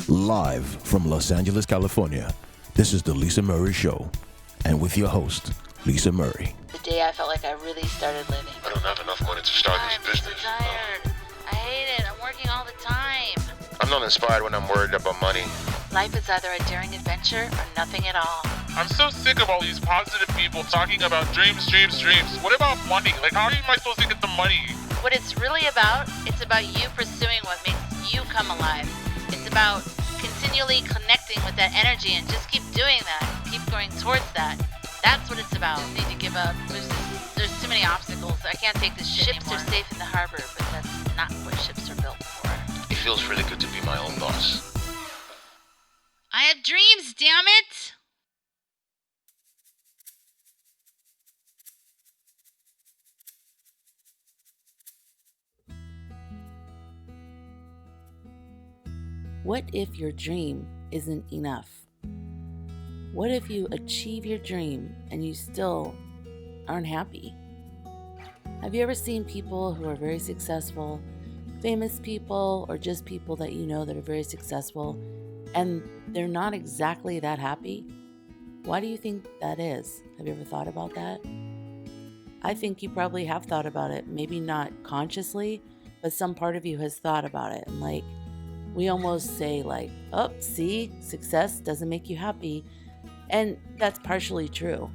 Live from Los Angeles, California, this is The Lisa Murray Show. And with your host, Lisa Murray. The day I felt like I really started living. I don't have enough money to start this business. I'm so tired. I hate it. I'm working all the time. I'm not inspired when I'm worried about money. Life is either a daring adventure or nothing at all. I'm so sick of all these positive people talking about dreams. What about money? Like, how am I supposed to get the money? What it's really about, it's about you pursuing what makes you come alive. It's about continually connecting with that energy and just keep doing that. Keep going towards that. That's what it's about. I need to give up. There's too many obstacles. I can't take this shit anymore. Ships are safe in the harbor, but that's not what ships are built for. It feels really good to be my own boss. I have dreams, damn it! What if your dream isn't enough? What if you achieve your dream and you still aren't happy? Have you ever seen people who are very successful, famous people, or just people that you know that are very successful, and they're not exactly that happy? Why do you think that is? Have you ever thought about that? I think you probably have thought about it, maybe not consciously, but some part of you has thought about it. And like, we almost say like, oh, see, success doesn't make you happy. And that's partially true.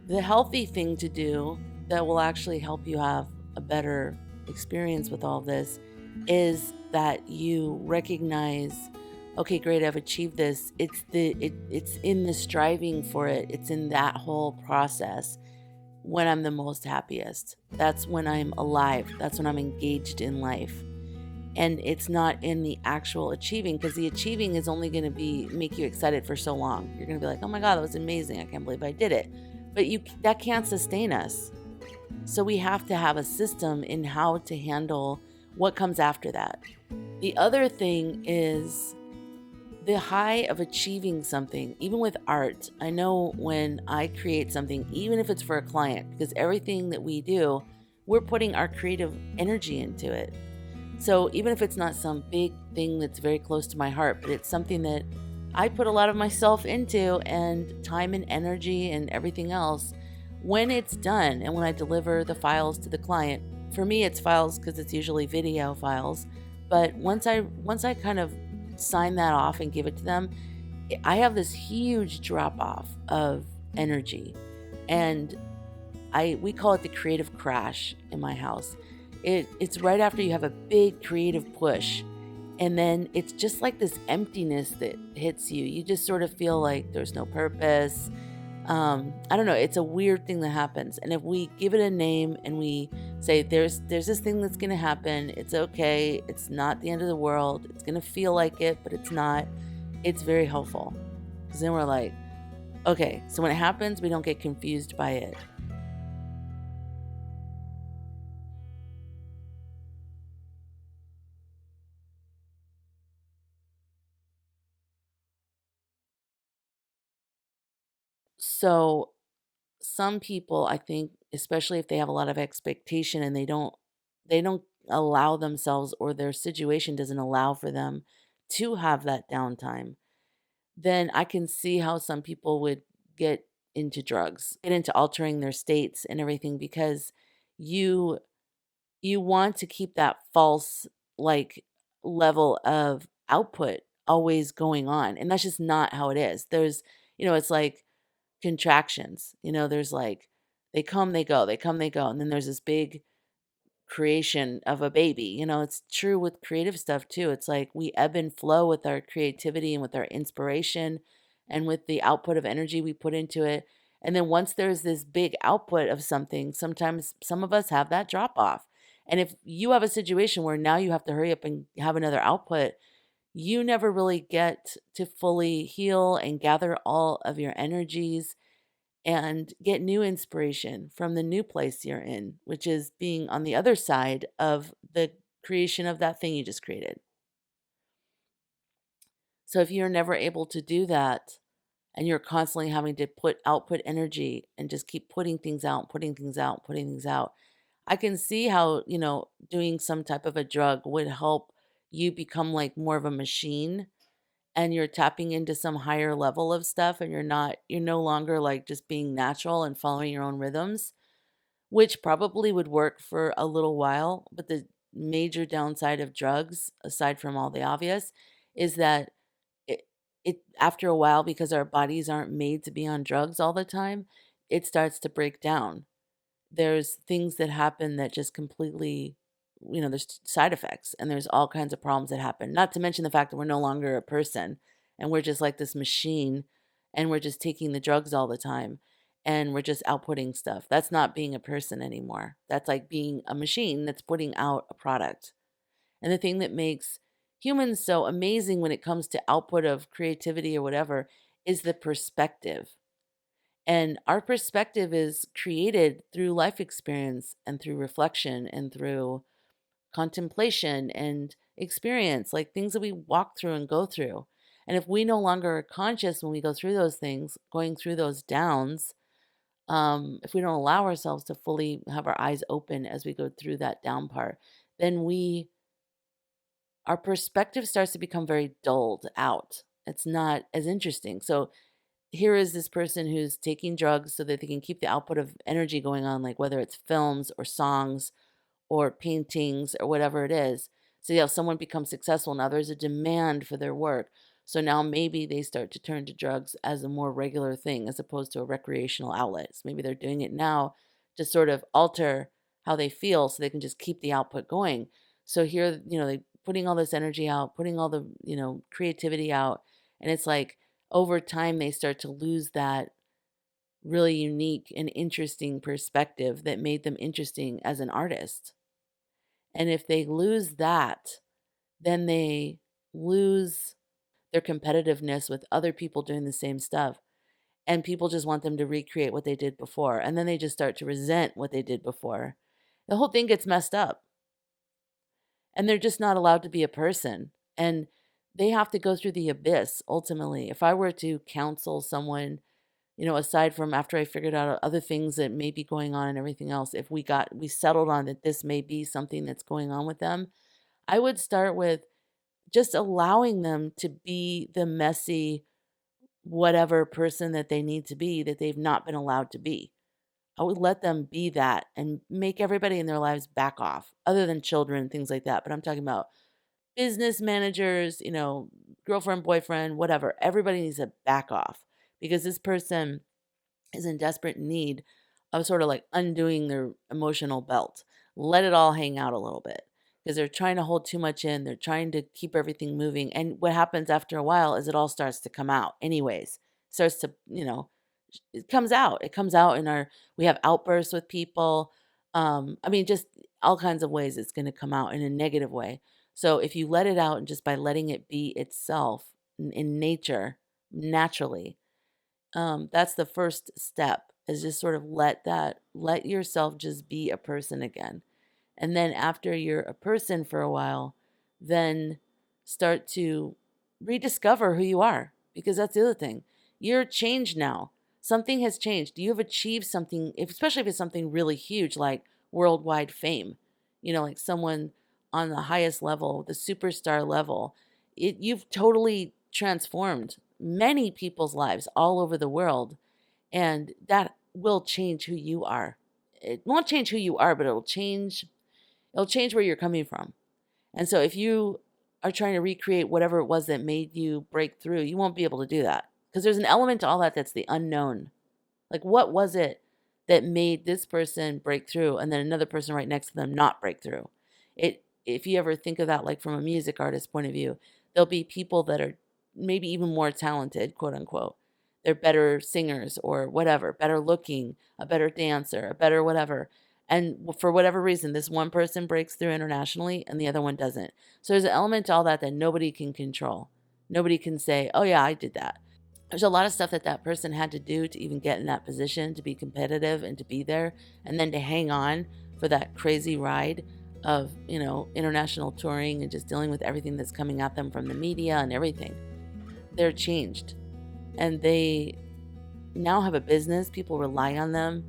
The healthy thing to do that will actually help you have a better experience with all this is that you recognize, okay, great, I've achieved this. It's in the striving for it. It's in that whole process when I'm the most happiest. That's when I'm alive. That's when I'm engaged in life. And it's not in the actual achieving, because the achieving is only going to make you excited for so long. You're going to be like, oh my God, that was amazing. I can't believe I did it. But that can't sustain us. So we have to have a system in how to handle what comes after that. The other thing is the high of achieving something, even with art. I know when I create something, even if it's for a client, because everything that we do, we're putting our creative energy into it. So even if it's not some big thing that's very close to my heart, but it's something that I put a lot of myself into, and time and energy and everything else, when it's done and when I deliver the files to the client, for me it's files because it's usually video files, but once I kind of sign that off and give it to them, I have this huge drop off of energy, and we call it the creative crash in my house. It's right after you have a big creative push, and then it's just like this emptiness that hits you. You just sort of feel like there's no purpose. I don't know. It's a weird thing that happens. And if we give it a name and we say there's this thing that's going to happen, it's okay. It's not the end of the world. It's going to feel like it, but it's not. It's very helpful, because then we're like, okay, so when it happens, we don't get confused by it. So some people, I think, especially if they have a lot of expectation and they don't allow themselves, or their situation doesn't allow for them to have that downtime, then I can see how some people would get into drugs, get into altering their states and everything, because you you want to keep that false, like, level of output always going on, and that's just not how it is. It's like contractions. There's like, they come, they go, they come, they go. And then there's this big creation of a baby. It's true with creative stuff too. It's like we ebb and flow with our creativity and with our inspiration and with the output of energy we put into it. And then once there's this big output of something, sometimes some of us have that drop off. And if you have a situation where now you have to hurry up and have another output, you never really get to fully heal and gather all of your energies and get new inspiration from the new place you're in, which is being on the other side of the creation of that thing you just created. So if you're never able to do that, and you're constantly having to output energy and just keep putting things out, putting things out, putting things out, I can see how, doing some type of a drug would help you become like more of a machine, and you're tapping into some higher level of stuff, and you're no longer like just being natural and following your own rhythms, which probably would work for a little while. But the major downside of drugs, aside from all the obvious, is that it, it after a while, because our bodies aren't made to be on drugs all the time, it starts to break down. There's things that happen that just completely, there's side effects, and there's all kinds of problems that happen. Not to mention the fact that we're no longer a person, and we're just like this machine, and we're just taking the drugs all the time, and we're just outputting stuff. That's not being a person anymore. That's like being a machine that's putting out a product. And the thing that makes humans so amazing when it comes to output of creativity or whatever is the perspective. And our perspective is created through life experience and through reflection and through contemplation and experience, like things that we walk through and go through. And if we no longer are conscious when we go through those things, going through those downs, if we don't allow ourselves to fully have our eyes open as we go through that down part, then our perspective starts to become very dulled out. It's not as interesting. So here is this person who's taking drugs so that they can keep the output of energy going on, like whether it's films or songs or paintings or whatever it is. So, someone becomes successful. Now there's a demand for their work. So now maybe they start to turn to drugs as a more regular thing as opposed to a recreational outlet. So maybe they're doing it now to sort of alter how they feel so they can just keep the output going. So here, they putting all this energy out, putting all the, creativity out. And it's like over time, they start to lose that really unique and interesting perspective that made them interesting as an artist. And if they lose that, then they lose their competitiveness with other people doing the same stuff. And people just want them to recreate what they did before. And then they just start to resent what they did before. The whole thing gets messed up. And they're just not allowed to be a person. And they have to go through the abyss, ultimately. If I were to counsel someone, aside from after I figured out other things that may be going on and everything else, if we settled on that this may be something that's going on with them, I would start with just allowing them to be the messy, whatever person that they need to be, that they've not been allowed to be. I would let them be that and make everybody in their lives back off, other than children, things like that. But I'm talking about business managers, girlfriend, boyfriend, whatever. Everybody needs to back off because this person is in desperate need of sort of like undoing their emotional belt. Let it all hang out a little bit because they're trying to hold too much in. They're trying to keep everything moving. And what happens after a while is it all starts to come out anyways. Starts to, it comes out. It comes out we have outbursts with people. Just all kinds of ways it's going to come out in a negative way. So if you let it out and just by letting it be itself in nature, naturally, that's the first step is just sort of let yourself just be a person again. And then after you're a person for a while, then start to rediscover who you are, because that's the other thing. You're changed now. Something has changed. You have achieved something, especially if it's something really huge like worldwide fame, like someone on the highest level, the superstar level. You've totally transformed many people's lives all over the world, and that will change who you are. It won't change who you are, but it'll change where you're coming from. And so if you are trying to recreate whatever it was that made you break through, you won't be able to do that because there's an element to all that's the unknown. Like, what was it that made this person break through and then another person right next to them not break through? If you ever think of that, like from a music artist point of view, there'll be people that are maybe even more talented, quote unquote. They're better singers or whatever, better looking, a better dancer, a better whatever. And for whatever reason, this one person breaks through internationally and the other one doesn't. So there's an element to all that nobody can control. Nobody can say, oh yeah, I did that. There's a lot of stuff that person had to do to even get in that position, to be competitive and to be there, and then to hang on for that crazy ride of, international touring and just dealing with everything that's coming at them from the media and everything. They're changed. And they now have a business. People rely on them.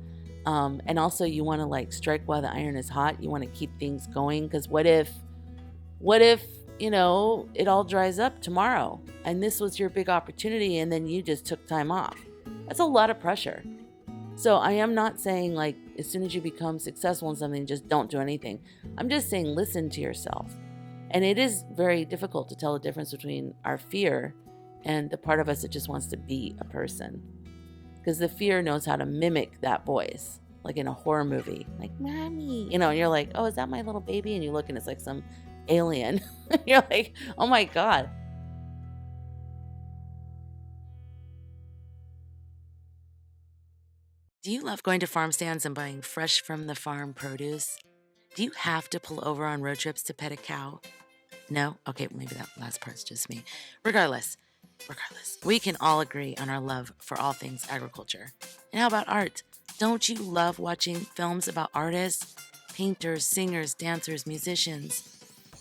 And also you want to strike while the iron is hot. You want to keep things going. Because what if, it all dries up tomorrow. And this was your big opportunity, and then you just took time off. That's a lot of pressure. So I am not saying like as soon as you become successful in something, just don't do anything. I'm just saying listen to yourself. And it is very difficult to tell the difference between our fear and the part of us that just wants to be a person. Because the fear knows how to mimic that voice, like in a horror movie, like, mommy, and you're like, oh, is that my little baby? And you look and it's like some alien. You're like, oh my God. Do you love going to farm stands and buying fresh from the farm produce? Do you have to pull over on road trips to pet a cow? No? Okay, maybe that last part's just me. Regardless, we can all agree on our love for all things agriculture. And how about art? Don't you love watching films about artists, painters, singers, dancers, musicians?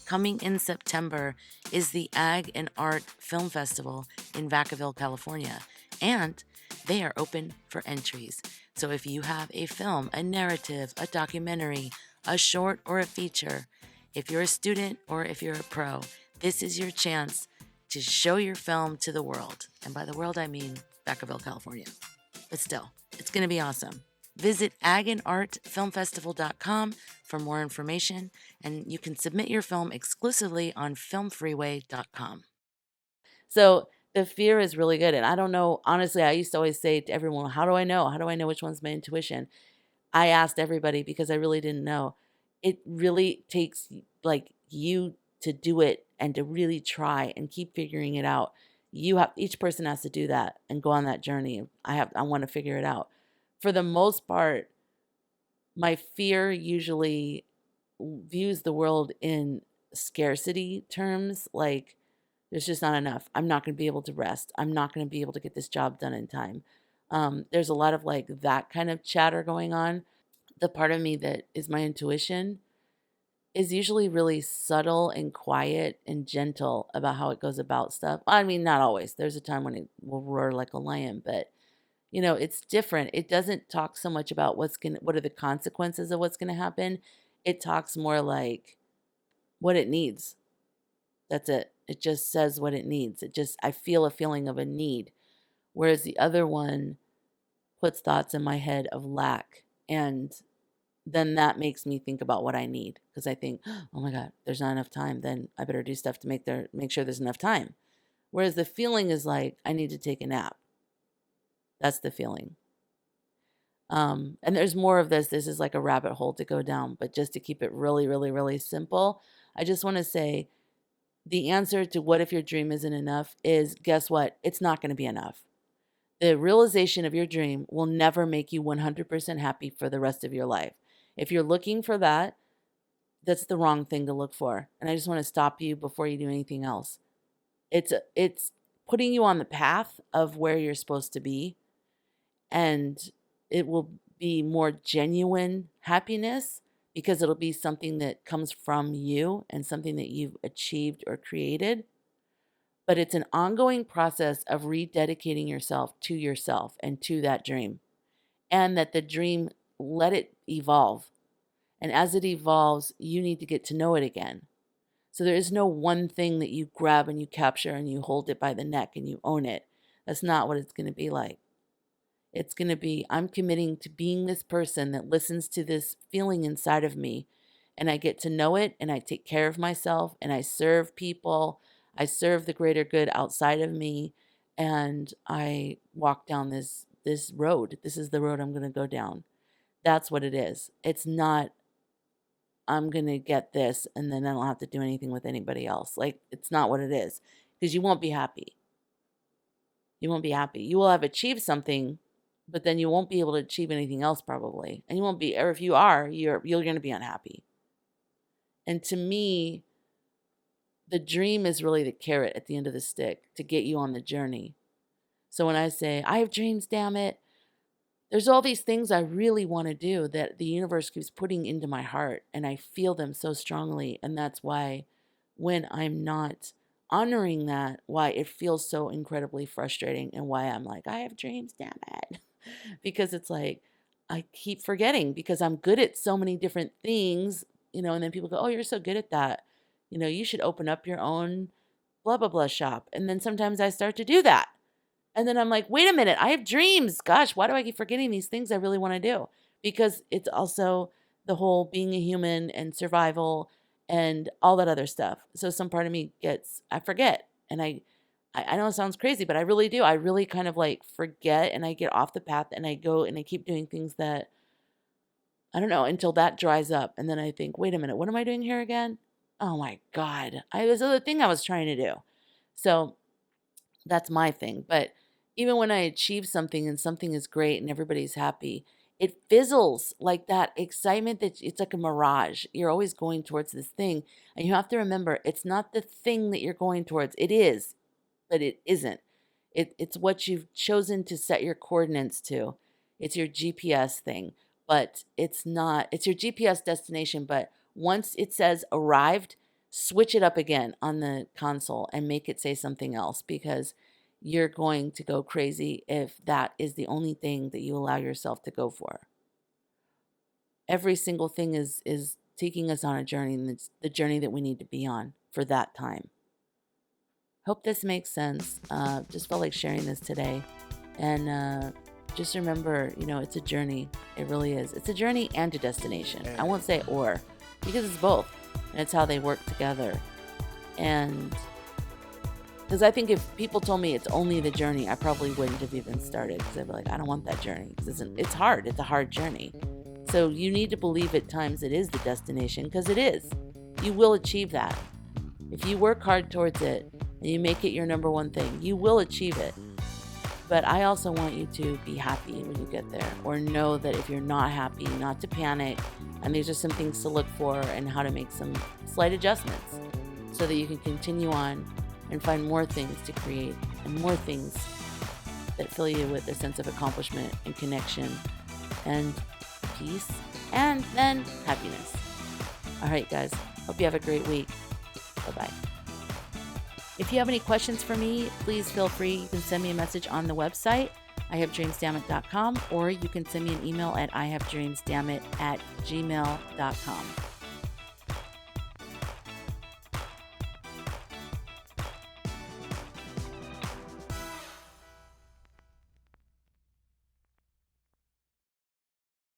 Coming in September is the Ag and Art Film Festival in Vacaville, California, and they are open for entries. So if you have a film, a narrative, a documentary, a short, or a feature, if you're a student or if you're a pro, this is your chance to show your film to the world. And by the world, I mean Vacaville, California. But still, it's going to be awesome. Visit agandartfilmfestival.com for more information, and you can submit your film exclusively on filmfreeway.com. So the fear is really good. And I don't know, honestly, I used to always say to everyone, how do I know? How do I know which one's my intuition? I asked everybody because I really didn't know. It really takes like you to do it and to really try and keep figuring it out. Each person has to do that and go on that journey. I want to figure it out. For the most part, my fear usually views the world in scarcity terms, like there's just not enough. I'm not going to be able to rest. I'm not going to be able to get this job done in time. There's a lot of like that kind of chatter going on. The part of me that is my intuition is usually really subtle and quiet and gentle about how it goes about stuff. I mean, not always. There's a time when it will roar like a lion, but it's different. It doesn't talk so much about what are the consequences of what's going to happen. It talks more like what it needs. That's it. It just says what it needs. I feel a feeling of a need. Whereas the other one puts thoughts in my head of lack. And then that makes me think about what I need. Because I think, oh my God, there's not enough time. Then I better do stuff to make sure there's enough time. Whereas the feeling is like, I need to take a nap. That's the feeling. And there's more of this. This is like a rabbit hole to go down. But just to keep it really, really, really simple, I just want to say the answer to what if your dream isn't enough is, guess what? It's not going to be enough. The realization of your dream will never make you 100% happy for the rest of your life. If you're looking for that, that's the wrong thing to look for. And I just want to stop you before you do anything else. It's putting you on the path of where you're supposed to be. And it will be more genuine happiness because it'll be something that comes from you and something that you've achieved or created. But it's an ongoing process of rededicating yourself and to that dream. And that the dream, let it evolve. And as it evolves, you need to get to know it again. So there is no one thing that you grab and you capture and you hold it by the neck and you own it. That's not what it's going to be like. It's going to be, I'm committing to being this person that listens to this feeling inside of me, and I get to know it, and I take care of myself, and I serve people. I serve the greater good outside of me, and I walk down this road. This is the road I'm going to go down. That's what it is. It's not, I'm going to get this, and then I don't have to do anything with anybody else. Like, it's not what it is, because you won't be happy. You won't be happy. You will have achieved something, but then you won't be able to achieve anything else probably. And you won't be, or if you are, you're going to be unhappy. And to me, the dream is really the carrot at the end of the stick to get you on the journey. So when I say, I have dreams, damn it, there's all these things I really want to do that the universe keeps putting into my heart, and I feel them so strongly. And that's why when I'm not honoring that, why it feels so incredibly frustrating, and why I'm like, I have dreams, damn it. Because it's like, I keep forgetting because I'm good at so many different things, and then people go, oh, you're so good at that. You should open up your own blah, blah, blah shop. And then sometimes I start to do that. And then I'm like, wait a minute, I have dreams. Gosh, why do I keep forgetting these things I really want to do? Because it's also the whole being a human and survival and all that other stuff. So some part of me I forget. And I know it sounds crazy, but I really do. I really kind of like forget, and I get off the path, and I go and I keep doing things that, I don't know, until that dries up. And then I think, wait a minute, what am I doing here again? Oh my God. There's other thing I was trying to do. So that's my thing. But even when I achieve something and something is great and everybody's happy, it fizzles. Like that excitement, that it's like a mirage. You're always going towards this thing. And you have to remember, it's not the thing that you're going towards. It is, but it isn't. It's what you've chosen to set your coordinates to. It's your GPS thing, but it's not. It's your GPS destination, but once it says arrived, switch it up again on the console and make it say something else, because you're going to go crazy if that is the only thing that you allow yourself to go for. Every single thing is taking us on a journey, and it's the journey that we need to be on for that time. Hope this makes sense. Just felt like sharing this today. And just remember, it's a journey. It really is. It's a journey and a destination. I won't say or, because it's both. And it's how they work together. And because I think if people told me it's only the journey, I probably wouldn't have even started, because I'd be like, I don't want that journey. Because it's hard. It's a hard journey. So you need to believe at times it is the destination, because it is. You will achieve that. If you work hard towards it and you make it your number one thing, you will achieve it. But I also want you to be happy when you get there, or know that if you're not happy, not to panic, and there's just some things to look for and how to make some slight adjustments so that you can continue on and find more things to create and more things that fill you with a sense of accomplishment and connection and peace and then happiness. All right, guys. Hope you have a great week. Bye-bye. If you have any questions for me, please feel free. You can send me a message on the website, ihavedreamsdammit.com, or you can send me an email at ihavedreamsdammit@gmail.com.